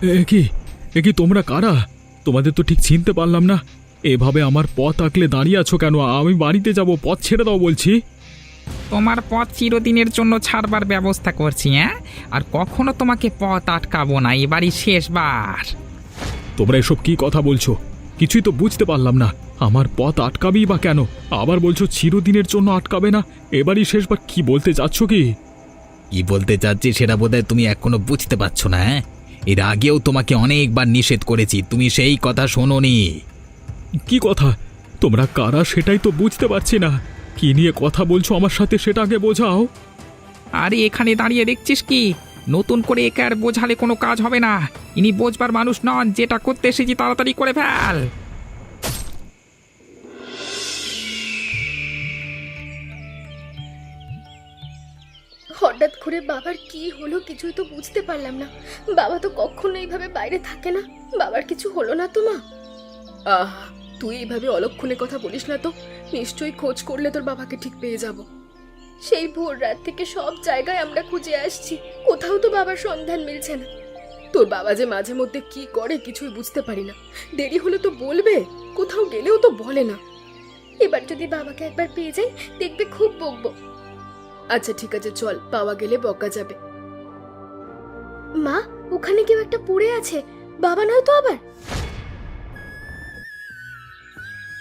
কি তোমরা কারা? তোমাদের তো ঠিক চিনতে পারলাম না। এভাবে আমার পথ আঁকলে দাঁড়িয়ে আছো কেন? আমি বাড়িতে যাব, পথ ছেড়ে দাও বলছি। তোমার পথ চিরদিনের জন্য ছাড়বার ব্যবস্থা করছি, হ্যাঁ? আর কখনো তোমাকে পথ আটকাবো না, এবারই শেষবার। তোমরা এসব কি কথা বলছো? কিছুই তো বুঝতে পারলাম না। আমার পথ আটকাবেই বা কেন? আবার বলছো চিরদিনের জন্য আটকাবে না, এবারই শেষবার। কি বলতে চাচ্ছ কি? কি বলতে চাচ্ছি সেটা বোধহয় তুমি এখনো বুঝতে পারছো না। হ্যাঁ, এর আগেও তোমাকে অনেকবার নিষেধ করেছি, তুমি সেই কথা শোনোনি। কি কথা? তোমরা কারা সেটাই তো বুঝতে পারছি না। কি নিয়ে কথা বলছো আমার সাথে সেটা আগে বোঝাও। আরে এখানে দাঁড়িয়ে দেখছিস কি? নতুন করে একে আর বোঝালে কোনো কাজ হবে না। ইনি বোঝবার মানুষ নন, যেটা করতে এসেছি তাড়াতাড়ি করে ফেল। হঠাৎ করে বাবার কি হলো কিছুই তো বুঝতে পারলাম না। বাবা তো কখনো এইভাবে বাইরে থাকে না। বাবার কিছু হলো না তো মা? তুই এইভাবে অলক্ষণে কথা বলিস না তো। নিশ্চয়ই খোঁজ করলে তোর বাবাকে ঠিক পেয়ে যাব। সেই ভোর রাত থেকে সব জায়গায় আমরা খুঁজে আসছি, কোথাও তো বাবার সন্ধান মিলছে না। তোর বাবা যে মাঝে মধ্যে কি করে কিছুই বুঝতে পারি না। দেরি হলে তো বলবে, কোথাও গেলেও তো বলে না। এবার যদি বাবাকে একবার পেয়ে যাই দেখবে খুব বকবো। আচ্ছা ঠিক আছে, চল, পাওয়া গেলে বকা যাবে। মা, ওখানে কেউ একটা পড়ে আছে। বাবা নয় তো আবার?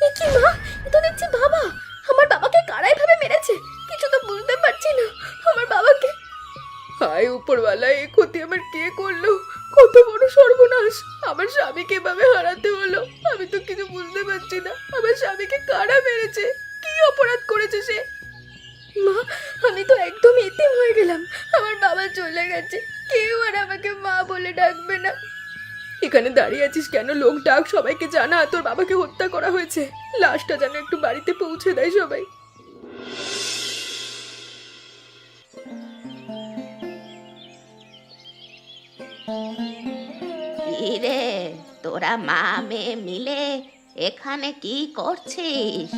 এ কি মা, এ তো দেখছি বাবা। আমার বাবাকে কারা এভাবে মেরেছে কিছু তো বুঝতে পারছি না। আমার বাবাকে, হায় উপরওয়ালা, এ ক্ষতি আমার কে করলো? কত বড় সর্বনাশ! আমার স্বামীকে এভাবে হারাতে হলো। আমি তো কিছু বুঝতে পারছি না। আমার স্বামীকে কারা মেরেছে? কি অপরাধ করেছে সে? মা, আমি তো একদম এতিম হয়ে গেলাম। আমার বাবা চলে গেছে, কেউ আর আমাকে মা বলে ডাকবে না। এখানে দাঁড়িয়ে আছিস কেন? লোক ডাক, সবাইকে জানা তোর বাবাকে হত্যা করা হয়েছে। লাশটা যেন একটু বাড়িতে পৌঁছে দেয় সবাই। রে, তোরা মা মেয়ে মিলে এখানে কি করছিস?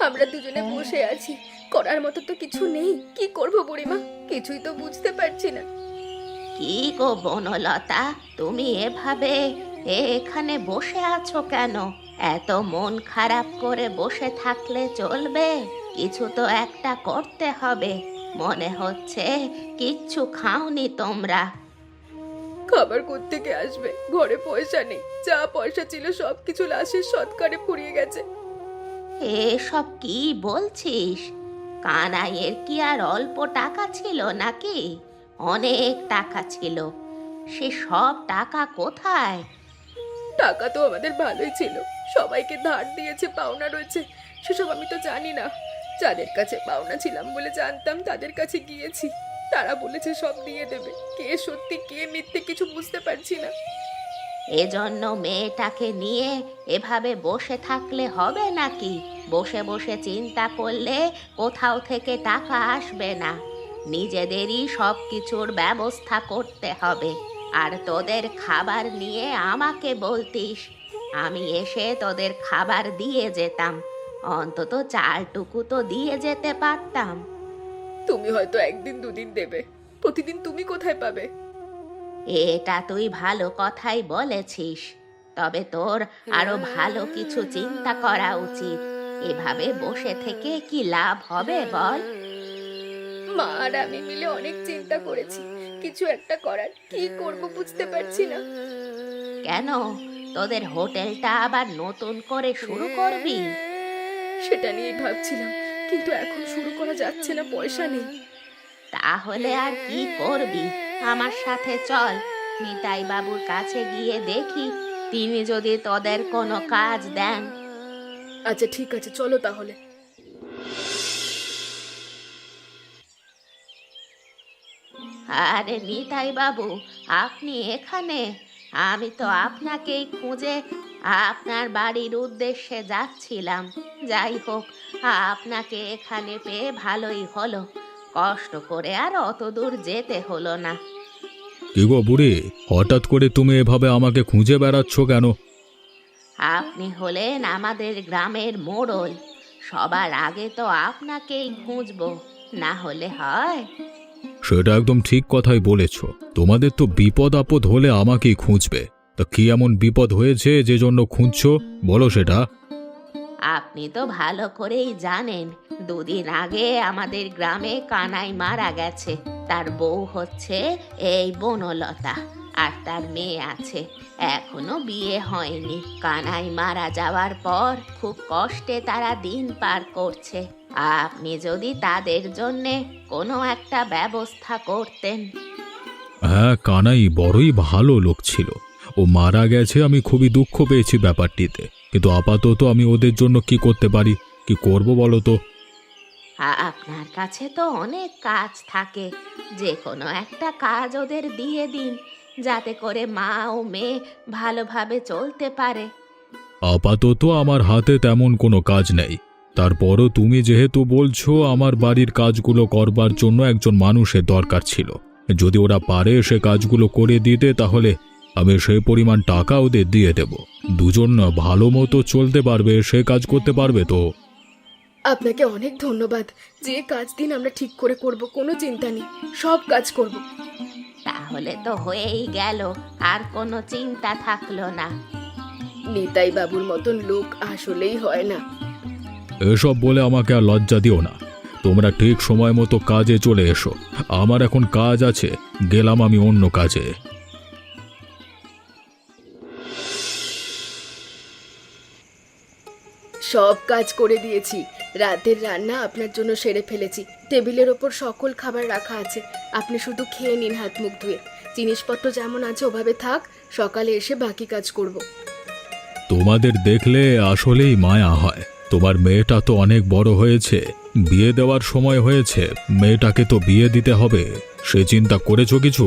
আমরা দুজনে বসে আছি, করার মতো তো কিছু নেই। কি করব বুড়িমা, কিছুই তো বুঝতে পারছি না। কি গো বনলতা, তুমি এভাবে এখানে বসে আছো কেন? এত মন খারাপ করে বসে থাকলে চলবে? কিছু তো একটা করতে হবে। মনে হচ্ছে কিচ্ছু খাওনি তোমরা। খাবার কোত্থেকে আসবে? ঘরে পয়সা নেই, যা পয়সা ছিল সবকিছু লাশের সৎকারে ফুরিয়ে গেছে। এসব কি বলছিস? কানাইয়ের কি আর অল্প টাকা ছিল নাকি? অনেক টাকা ছিল। সে সব টাকা কোথায়? টাকা তো আমাদের ভালোই ছিল, সবাইকে ধার দিয়েছে, পাওনা রয়েছে। সেসব আমি তো জানি না। যাদের কাছে পাওনা ছিলাম বলে জানতাম তাদের কাছে গিয়েছি, তারা বলেছে সব দিয়ে দেবে। কে সত্যি কে মিথ্যে কিছু বুঝতে পারছি না। এজন্য মেয়েটাকে নিয়ে এভাবে বসে থাকলে হবে নাকি? বসে বসে চিন্তা করলে কোথাও থেকে টাকা আসবে না। নিজেদেরই সব কিছুর ব্যবস্থা করতে হবে। আর তোদের খাবার নিয়ে আমাকে বলতিস, আমি এসে তোদের খাবার দিয়ে যেতাম। অন্তত চালটুকু তো দিয়ে যেতে পারতাম। তুমি হয়তো একদিন দুদিন দেবে, প্রতিদিন তুমি কোথায় পাবে? এটা তুই ভালো কথাই বলেছিস। তবে তোর আরো ভালো কিছু চিন্তা করা উচিত। এভাবে বসে থেকে কি লাভ হবে বল? মা আর আমি মিলে অনেক চিন্তা করেছি, কিছু একটা করার। কি করব বুঝতে পারছি না। কেন, তোদের হোটেলটা আবার নতুন করে শুরু করবি? সেটা নিয়েই ভাবছিলাম, কিন্তু এখন শুরু করা যাচ্ছে না, পয়সা নেই। তাহলে আর কি করবি? আমার সাথে চল, নিতাই বাবুর কাছে গিয়ে দেখি তিনি যদি তোদের কোনো কাজ দেন। আচ্ছা ঠিক আছে, চলো তাহলে। আরে নিতাই বাবু, আপনি এখানে? আমি তো আপনাকেই খুঁজে আপনার বাড়ির উদ্দেশ্যে যাচ্ছিলাম। যাই হোক, আপনাকে এখানে পেয়ে ভালোই হলো। কষ্ট করে আর অত দূর যেতে হলো না। কি গো বুড়ি, হঠাৎ করে তুমি এভাবে আমাকে খুঁজে বেড়াচ্ছ কেন? আপনি হলেন আমাদের গ্রামের মোড়ল। সবার আগে তো আপনাকেই খুঁজবো, না হলে হয়? সেটা একদম ঠিক কথাই বলেছ। তোমাদের তো বিপদ আপদ হলে আমাকেই খুঁজবে। তা কি এমন বিপদ হয়েছে যে জন্য খুঁজছো, বলো সেটা। আপনি তো ভালো করেই জানেন, দুদিন আগে আমাদের গ্রামে কানাই মারা গেছে। তার বউ হচ্ছে এই বনলতা, আর তার মেয়ে আছে, এখনো বিয়ে হয়নি। কানাই মারা যাওয়ার পর খুব কষ্টে তারা দিন পার করছে। আপনি যদি তাদের জন্যে কোনো একটা ব্যবস্থা করতেন। হ্যাঁ, কানাই বড়ই ভালো লোক ছিল। ও মারা গেছে, আমি খুবই দুঃখ পেয়েছি ব্যাপারটিতে। কিন্তু আপাতত আমি ওদের জন্য কি করতে পারি, কি করব বলো তো? আপনার কাছে তো অনেক কাজ থাকে, যে কোনো একটা কাজ ওদের দিয়ে দিন, যাতে করে মা ও মেয়ে ভালোভাবে চলতে পারে। আপাতত আমার হাতে তেমন কোনো কাজ নেই। তারপরও তুমি যেহেতু বলছো, আমার বাড়ির কাজগুলো করবার জন্য একজন মানুষের দরকার ছিল। যদি ওরা পারে সে কাজগুলো করে দিতে, তাহলে আমি সেই পরিমাণ টাকা ওদের দিয়ে দেব। দুজন ভালো মতো চলতে পারবে, সে কাজ করতে পারবে তো। আপনাকে অনেক ধন্যবাদ। যে কাজ দিন আমরা ঠিক করে করব, কোনো চিন্তা নেই, সব কাজ করব। তাহলে তো হয়েই গেল, আর কোনো চিন্তা থাকলো না। নিতাই বাবুর মতন লোক আসলেই হয় না। এসব বলে আমাকে আর লজ্জা দিও না। তোমরা ঠিক সময় মতো কাজে চলে এসো। আমার এখন কাজ আছে, গেলাম আমি অন্য কাজে। সব কাজ করে দিয়েছি। রাতের রান্না আপনার জন্য সেরে ফেলেছি। টেবিলের ওপর সকল খাবার রাখা আছে, আপনি শুধু খেয়ে নিন হাত মুখ ধুয়ে। জিনিসপত্র যেমন আছে ওভাবে থাক, সকালে এসে বাকি কাজ করব। তোমাদের দেখলে আসলেই মায়া হয়। তোমার মেয়েটা তো অনেক বড় হয়েছে, বিয়ে দেওয়ার সময় হয়েছে। মেয়েটাকে তো বিয়ে দিতে হবে, সে চিন্তা করেছো কিছু?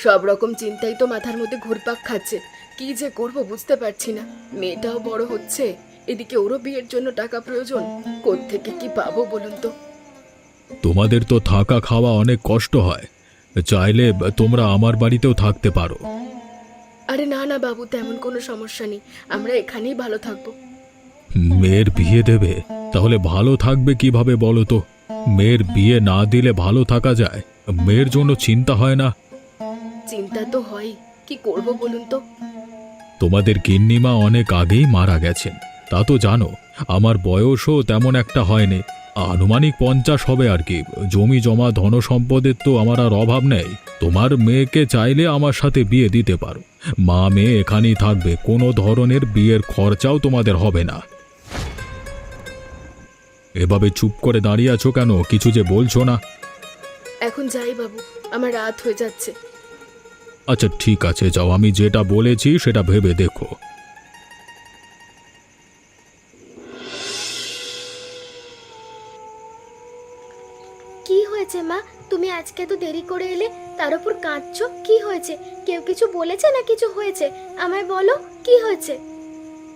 সব রকম চিন্তাই তো মাথার মধ্যে ঘুরপাক খাচ্ছে। কি যে করব বুঝতে পারছি না। মেয়েটাও বড় হচ্ছে, এদিকে ওরও বিয়ের জন্য টাকা প্রয়োজন। কোত্থেকে কি পাবো বলুন তো? তোমাদের তো থাকা খাওয়া অনেক কষ্ট হয়। চাইলে তোমরা আমার বাড়িতেও থাকতে পারো। আরে না না বাবু, তেমন কোনো সমস্যা নেই, আমরা এখানেই ভালো থাকবো। মেয়ের বিয়ে দেবে, তাহলে ভালো থাকবে কিভাবে বলো তো? মেয়ের বিয়ে না দিলে ভালো থাকা যায়? মেয়ের জন্য চিন্তা হয় না? চিন্তা তো হয়, কি করব বলুন তো? তোমাদের গিন্নিমা অনেক আগেই মারা গেছেন, তা তো জানো। আমার বয়সও তেমন একটা হয়নি, আনুমানিক 50 হবে আর কি। জমি জমা ধন সম্পদের তো আমার আর অভাব নেই। তোমার মেয়েকে চাইলে আমার সাথে বিয়ে দিতে পারো। মা মেয়ে এখানেই থাকবে, কোনো ধরনের বিয়ের খরচাও তোমাদের হবে না। এভাবে চুপ করে দাঁড়িয়ে আছো কেন? কিছু যে বলছো না। এখন যাই বাবু, আমার রাত হয়ে যাচ্ছে। আচ্ছা ঠিক আছে, যাও। আমি যেটা বলেছি সেটা ভেবে দেখো। কি হয়েছে মা, তুমি আজকে এত দেরি করে এলে, তার উপর কাঁদছো? কি হয়েছে? কেউ কিছু বলেছে না কিছু হয়েছে? আমায় বলো, কি হয়েছে?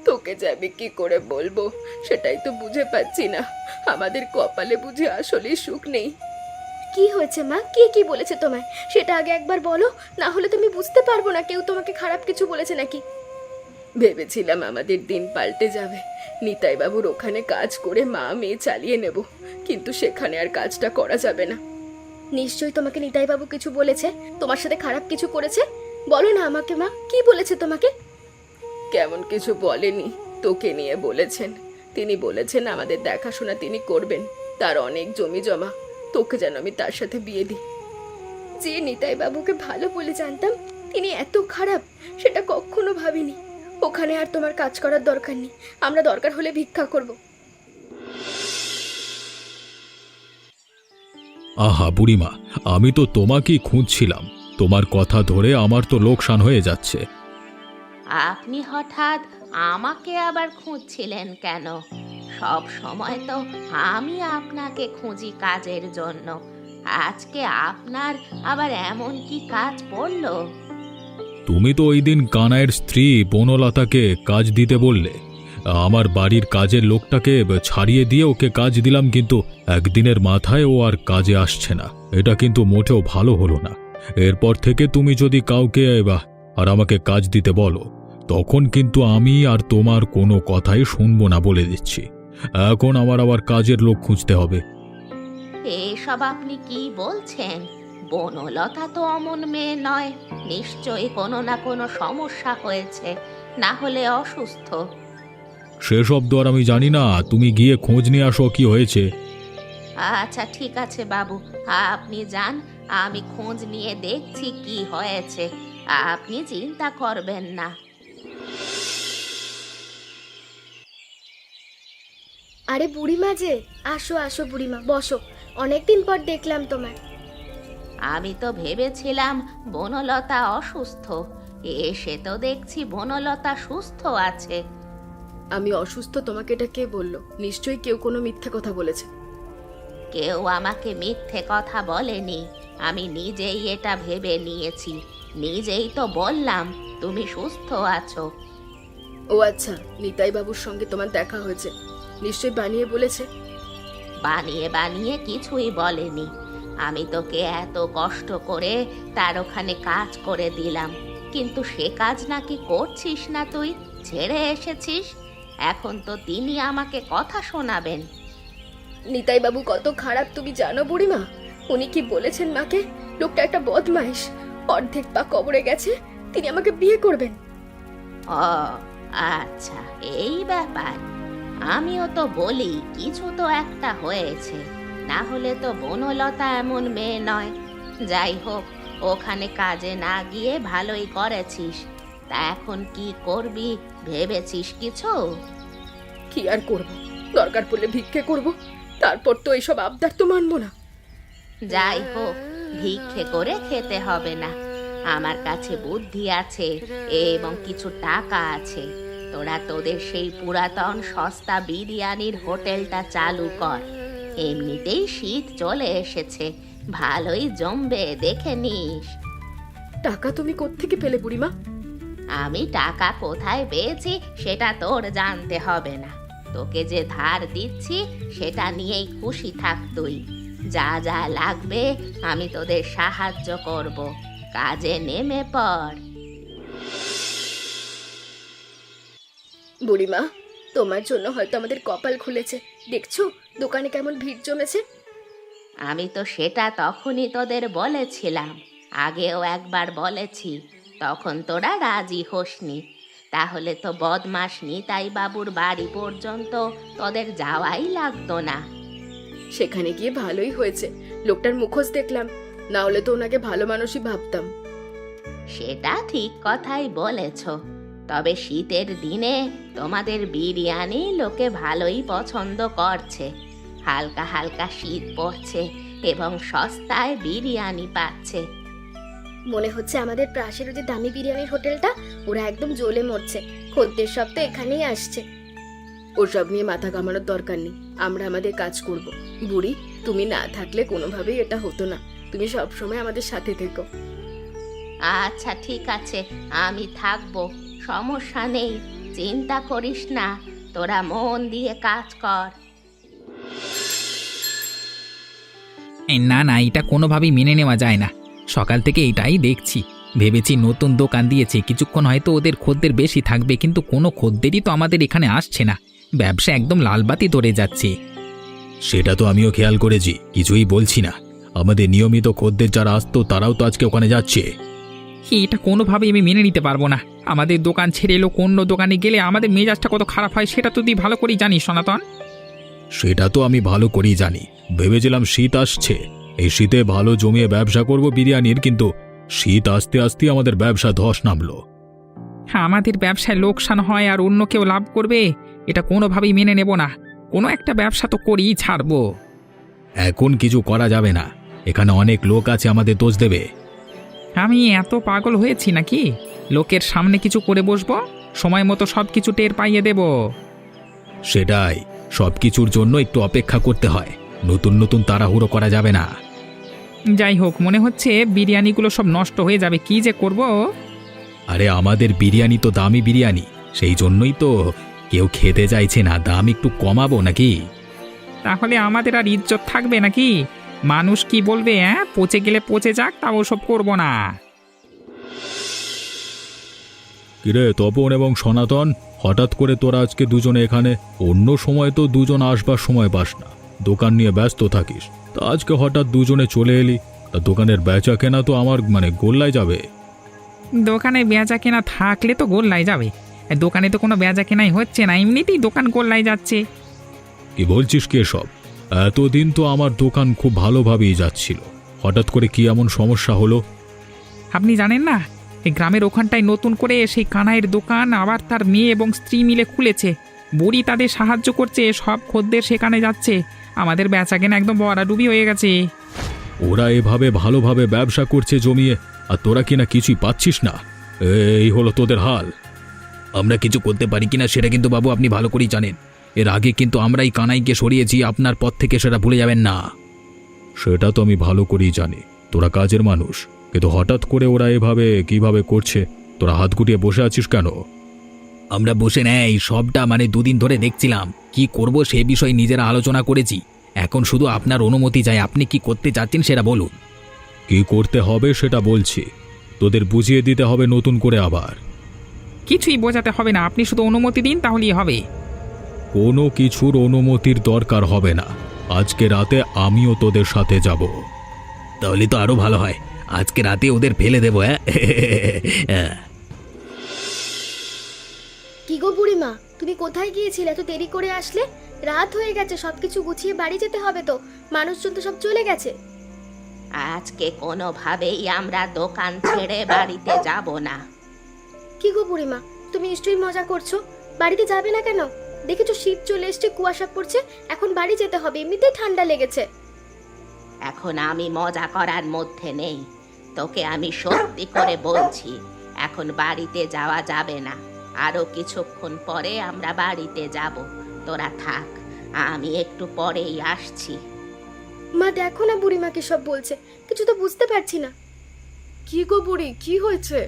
তোকে যে আমি কি করে বলবো সেটাই তো বুঝে পাচ্ছি না। আমাদের কপালে বুঝে আসলেই সুখ নেই। কি হয়েছে মা? কে কি বলেছে তোমায়? সেটা আগে একবার বলো, না হলে তুমি বুঝতে পারবো না কেউ তোমাকে খারাপ কিছু বলেছে নাকি। ভেবেছিলাম আমাদের দিন পাল্টে যাবে, নিতাই বাবুর ওখানে কাজ করে মা মেয়ে চালিয়ে নেব, কিন্তু সেখানে আর কাজটা করা যাবে না। নিশ্চয়ই তোমাকে নিতাই বাবু কিছু বলেছে, তোমার সাথে খারাপ কিছু করেছে। বলো না আমাকে মা, কি বলেছে তোমাকে? কেমন কিছু বলেনি, তোকে নিয়ে বলেছেন। তিনি বলেছেন আমাদের দেখাশোনা তিনি করবেন, তার অনেক জমি জমা, তোকে যেন আমি তার সাথে বিয়ে দিই। যে নিতাই বাবুকে ভালো বলে জানতাম, তিনি এত খারাপ সেটা কখনো ভাবিনি। ওখানে আর তোমার কাজ করার দরকার নেই, আমরা দরকার হলে ভিক্ষা করব। আহা বুড়িমা, আমি তো তোমাকেই খুঁজছিলাম। তোমার কথা ধরে আমার তো লোকসান হয়ে যাচ্ছে। আপনি হঠাৎ আমাকে আবার খুঁজছিলেন কেন? সব সময় তো আমি আপনাকে খুঁজি কাজের জন্য। আজকে আপনার আবার এমন কি কাজ পড়লো? তুমি তো ওই দিন কানাইয়ের স্ত্রী বনলতাকে কাজ দিতে বললে। আমার বাড়ির কাজের লোকটাকে ছাড়িয়ে দিয়ে ওকে কাজ দিলাম, কিন্তু একদিনের মাথায় ও আর কাজে আসছে না। এটা কিন্তু মোটেও ভালো হলো না। এরপর থেকে তুমি যদি কাউকে আর আমাকে কাজ দিতে বলো, তখন কিন্তু আমি আর তোমার কোনো কথাই শুনবো না, বলে দিচ্ছি। এখন আমার আবার কাজের লোক খুঁজতে হবে। এসব আপনি কি বলছেন? বনলতা তো অমন মেয়ে নয়, নিশ্চয়ই কোনো না কোনো সমস্যা হয়েছে, না হলে অসুস্থ। সেসব তো আর আমি জানি না, তুমি গিয়ে খোঁজ নিয়ে আসো কি হয়েছে। আচ্ছা ঠিক আছে বাবু, আপনি যান, আমি খোঁজ নিয়ে দেখছি কি হয়েছে, আপনি চিন্তা করবেন না। আরে বুড়িমা যে, আসো আসো বুড়িমা, বসো। অনেকদিন পর দেখলাম তোমায়। আমি তো ভেবেছিলাম বনলতা অসুস্থ, এসে তো দেখছি বনলতা সুস্থ আছে। আমি অসুস্থ তোমাকে এটা কে বললো? নিশ্চয়ই কেউ কোনো মিথ্যে কথা বলেছে। কেউ আমাকে মিথ্যে কথা বলেনি, আমি নিজেই এটা ভেবে নিয়েছি। নিজেই তো বললাম তুমি সুস্থ আছো। ও আচ্ছা, নিতাই বাবুর সঙ্গে তোমার দেখা হয়েছে, নিশ্চয়ই বানিয়ে বলেছে। বানিয়ে বানিয়ে কিছুই বলেনি, আমি তোকে এত কষ্ট করে তার ওখানে কাজ করে দিলাম, কিন্তু সে কাজ নাকি করছিস না, তুই ছেড়ে এসেছিস। এখন তো তিনি আমাকে কথা শোনাবেন। নিতাই বাবু কত খারাপ তুমি জানো বুড়িমা? উনি কি বলেছেন মাকে? লোকটা একটা বদমাইশ, অর্ধেক পা কবরে গেছে, তিনি আমাকে বিয়ে করবেন। ও আচ্ছা, এই ব্যাপার। আমিও তো বলি কিছু তো একটা হয়েছে, না হলে তো বনলতা এমন মেয়ে নয়। যাই হোক, ওখানে কাজে না গিয়ে ভালোই করেছিস। তা এখন কি করবি ভেবেছিস কিছু? কি আর করব, দরকার পড়লে ভিক্ষে করব, তারপর তো এইসব আবদার তো মানবো না। যাই হোক, ভিক্ষে করে খেতে হবে না, আমার কাছে বুদ্ধি আছে এবং কিছু টাকা আছে। তোরা তোদের সেই পুরাতন সস্তা বিরিয়ানির হোটেলটা চালু কর। এমনিতেই শীত চলে এসেছে, ভালোই জমবে, দেখে নিস। টাকা তুমি কোত্থেকে পেলে বুড়িমা? আমি টাকা কোথায় পেয়েছি সেটা তোর জানতে হবে না, তোকে যে ধার দিচ্ছি সেটা নিয়েই খুশি থাক তুই। যা যা লাগবে আমি তোদের সাহায্য করব, কাজে নেমে পড়। বুড়িমা, তোমার জন্য হয়তো আমাদের কপাল খুলেছে। দেখছো দোকানে কেমন ভিড় জমেছে? আমি তো সেটা তখনই তোদের বলেছিলাম, আগেও একবার বলেছি, তখন তোরা রাজি হোসনি। তাহলে তো বদমাস নিতাই বাবুর বাড়ি পর্যন্ত তোদের যাওয়াই লাগতো না। সেখানে গিয়ে ভালোই হয়েছে, লোকটার মুখোশ দেখলাম, না হলে তো ওনাকে ভালো মানুষই ভাবতাম। সেটা ঠিক কথাই বলেছ, তবে শীতের দিনে তোমাদের বিরিয়ানি লোকে ভালোই পছন্দ করছে। হালকা হালকা শীত পড়ছে এবং সস্তায় বিরিয়ানি পাচ্ছে। মনে হচ্ছে আমাদের পাশের যে দামি বিরিয়ানির হোটেলটা, ওরা একদম জ্বলে মরছে। খদ্দের সব তো এখানেই আসছে। ওসব নিয়ে মাথা ঘামানোর দরকার নেই, আমরা আমাদের কাজ করব। বুড়ি, তুমি না থাকলে কোনোভাবেই এটা হতো না, তুমি সবসময় আমাদের সাথে থেকো। আচ্ছা ঠিক আছে, আমি থাকবো, সমস্যা নেই, চিন্তা করিস না, তোরা মন দিয়ে কাজ কর। না না, এটা কোনোভাবেই মেনে নেওয়া যায় না। সকাল থেকে এটাই দেখছি, ভেবেছি নতুন দোকান দিয়েছে, কিছুক্ষণ হয়তো ওদের খদ্দের বেশি থাকবে, কিন্তু কোনো খদ্দেরই তো আমাদের এখানে আসছে না। ব্যবসা একদম লালবাতি ধরে যাচ্ছে। সেটা তো আমিও খেয়াল করেছি, কিছুই বলছি না। আমাদের নিয়মিত খদ্দের যারা আসতো তারাও তো আজকে ওখানে যাচ্ছে। এটা কোনোভাবেই আমি মেনে নিতে পারবো না। আমাদের দোকান ছেড়ে এলো অন্য দোকানে গেলে আমাদের মেজাজটা কত খারাপ হয়, সেটা তো তুই ভালো করেই জানিস সনাতন। সেটা তো আমি ভালো করেই জানি। ভেবেছিলাম শীত আসছে, এই শীতে ভালো জমিয়ে ব্যবসা করব বিরিয়ানির, কিন্তু শীত আসতে আসতে আমাদের ব্যবসা ধস নামলো। হ্যাঁ, আমাদের ব্যবসায় লোকসান হয় আর অন্য কেউ লাভ করবে, এটা কোনোভাবেই মেনে নেব না। কোনো একটা ব্যবসা তো করেই ছাড়বো। এখন কিছু করা যাবে না, এখানে অনেক লোক আছে আমাদের দোষ দেবে। আমি এত পাগল হয়েছি নাকি? লোকের সামনে কিছু করে বসবো, সময় মতো সব কিছু টের পাইয়ে দেব। সেটাই, সব কিছুর জন্য একটু অপেক্ষা করতে হয়, নতুন নতুন তাড়াহুড়ো করা যাবে না। যাই হোক, মনে হচ্ছে বিরিয়ানিগুলো সব নষ্ট হয়ে যাবে, কি যে করব। আরে আমাদের বিরিয়ানি তো দামি বিরিয়ানি, সেই জন্যই তো কেউ খেতে চাইছে না। দাম একটু কমাবো নাকি? তাহলে আমাদের আর ইজ্জত থাকবে নাকি? মানুষ কি বলবে? পচে গেলে পচে যাক, তা ওসব করবো না। কিরে তপন এবং সনাতন, হঠাৎ করে তোরা আজকে দুজনে এখানে? অন্য সময় তো দুজন আসবার সময় পাস না, দোকান নিয়ে ব্যস্ত থাকিস। তা আজকে হঠাৎ দুজনে চলে এলি, তা দোকানের বেচা কেনা তো আমার গোল্লায় যাবে। দোকানে বেচা কেনা থাকলে তো গোল্লায় যাবে, দোকানে তো কোনো বেচা কেনাই হচ্ছে না, এমনিতেই দোকান গোল্লায় যাচ্ছে। কি বলছিস কি এসব? এতদিন তো আমার দোকান খুব ভালোভাবেই যাচ্ছিল, হঠাৎ করে কি এমন সমস্যা হলো? আপনি জানেন না, এই গ্রামের ওখানটায় নতুন করে সেই কানাইয়ের দোকান আবার তার মেয়ে এবং স্ত্রী মিলে খুলেছে। বুড়ি তাদের সাহায্য করছে, সব খদ্দের সেখানে যাচ্ছে। আমাদের বেচা কেনা একদম ভরাডুবি হয়ে গেছে। ওরা এভাবে ভালোভাবে ব্যবসা করছে জমিয়ে, আর তোরা কিনা কিছুই পাচ্ছিস না। এই হলো তোদের হাল। আমরা কিছু করতে পারি কিনা সেটা কিন্তু বাবু আপনি ভালো করেই জানেন। এর আগে কিন্তু আমরাই কানাইকে সরিয়েছি, আপনার পথ থেকে সেটা ভুলে যাবেন না। সেটা তো আমি ভালো করেই জানি, তোরা কাজের মানুষ, কিন্তু হঠাৎ করে ওরা এভাবে কিভাবে করছে? তোরা হাত গুটিয়ে বসে আছিস কেন? আমরা বসে নেই, সবটা দুদিন ধরে দেখছিলাম। কি করব সে বিষয়ে নিজেরা আলোচনা করেছি। এখন শুধু আপনার অনুমতি চাই, আপনি কি করতে চাচ্ছেন সেটা বলুন। কি করতে হবে সেটা বলছি, তোদের বুঝিয়ে দিতে হবে নতুন করে আবার। কিছুই বোঝাতে হবে না, আপনি শুধু অনুমতি দিন তাহলেই হবে। কোনো কিছুর অনুমতির দরকার হবে না। আজকে রাতে আমিও তোদের সাথে যাব। তাহলে তো আরো ভালো হয়, আজকে রাতে ওদের ফেলে দেবো। হ্যাঁ কি গো বুড়িমা, তুমি কোথায় গিয়েছিলে? এত দেরি করে আসলে? রাত হয়ে গেছে, সবকিছু গুছিয়ে বাড়ি যেতে হবে তো। মানুষজন তো সব চলে গেছে। আজকে কোনোভাবেই আমরা দোকান ছেড়ে বাড়িতে যাব না। কি গো বুড়িমা, তুমি নিশ্চয়ই মজা করছো। বাড়িতে যাবে না কেন? দেখেছো শীত চলে এসছে, কুয়াশা পড়ছে, এখন বাড়ি যেতে হবে, এমনিতেই ঠান্ডা লেগেছে। এখন আমি মজা করার মধ্যে নেই, তোকে আমি সত্যি করে বলছি, এখন বাড়িতে যাওয়া যাবে না। আরো কিছুক্ষণ পরে আমরা বাড়িতে যাব, তোরা থাক, আমি একটু পরেই আসছি। মা দেখো না বুড়িমা কি সব বলছে, কিছু তো বুঝতে পারছি না। কি গো বুড়ি, কি হয়েছে?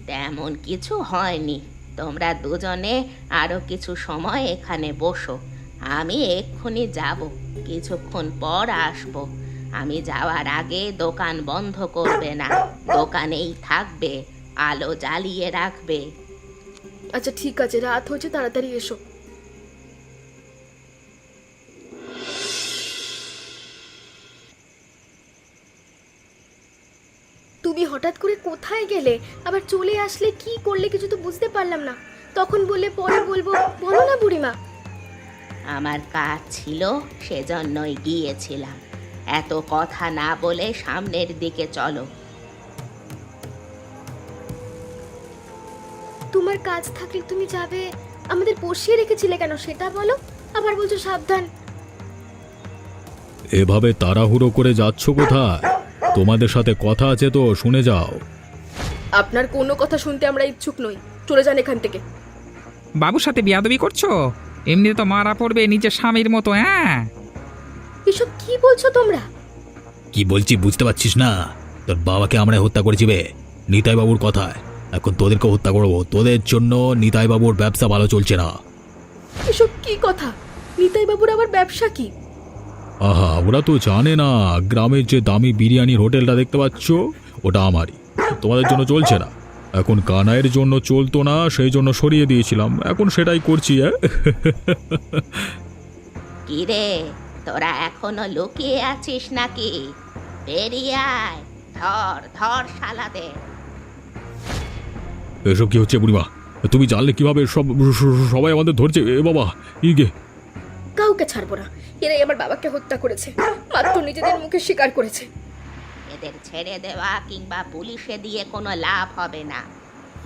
তেমন কিছু হয়নি, তোমরা দুজনে আরো কিছু সময় এখানে বসো, আমি এক্ষুনি যাব, কিছুক্ষণ পর আসব। আমি যাওয়ার আগে দোকান বন্ধ করবে না, দোকানেই থাকবে, আলো জ্বালিয়ে রাখবে। আচ্ছা ঠিক আছে, রাত হয়েছে, তাড়াতাড়ি এসো। তুমি হঠাৎ করে কোথায় গেলে, আবার চলে আসলে, কি করলে কিছু তো বুঝতে পারলাম না। তখন বললে পরে বলবো, বলো না বুড়িমা। আমার কাজ ছিল, সেজন্যই গিয়েছিলাম। এত কথা না বলে সামনের দিকে চলো। তোমার কাজ থাকলে তুমি যাবে, আমাদের বসিয়ে রেখেছিলে কেন সেটা বলো। আবার বলছো সাবধান। এভাবে তাড়াহুড়ো করে যাচ্ছ কোথায়? তোমাদের সাথে কথা আছে তো, শুনে যাও। আপনার কোনো কথা শুনতে আমরা ইচ্ছুক নই, চলে যান এখান থেকে। বাবুর সাথে বিয়াদবি করছো? এমনিতে তো মারা পড়বে নিজের স্বামীর মতো। হ্যাঁ, এসব কি বলছো তোমরা? কি বলছি বুঝতে পারছিস না? তোর বাবাকে আমরা হত্যা করেছি বে, নিতাই বাবুর কথায়। এখন তোদেরকে হত্যা করবো, তোদের জন্য নিতাই বাবুর ব্যবসা ভালো চলছে না। এসব কি কথা? নিতাই বাবুর আবার ব্যবসা কি? আহা, ওরা তো জানে না, গ্রামের যে দামি বিরিয়ানির হোটেলটা দেখতে পাচ্ছ, ওটা আমারই, তোমাদের জন্য চলছে না। এখন কানাইয়ের জন্য চলতো না, সেই জন্য সরিয়ে দিয়েছিলাম, এখন সেটাই করছি। কি রে, তোরা এখনো লুকিয়ে আছিস নাকি? বেরিয়ে আয়, ধর ধর শালাদের। এসব কি হচ্ছে বুড়িমা? তুমি জানলে কিভাবে? সবাই আমাদের ধরছে। এ বাবা, ইগে কাউকে ছাড়বো না, এরাই আমার বাবাকে হত্যা করেছে, মাত্র নিজেদের মুখে স্বীকার করেছে। এদের ছেড়ে দেওয়া কিংবা পুলিশে দিয়ে কোনো লাভ হবে না,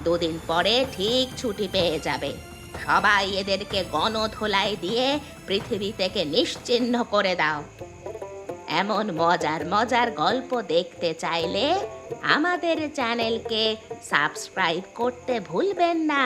দুদিন পরে ঠিক ছুটি পেয়ে যাবে। সবাই এদেরকে গণধোলাই দিয়ে পৃথিবী থেকে নিশ্চিহ্ন করে দাও। এমন মজার মজার গল্প দেখতে চাইলে আমাদের চ্যানেলকে সাবস্ক্রাইব করতে ভুলবেন না।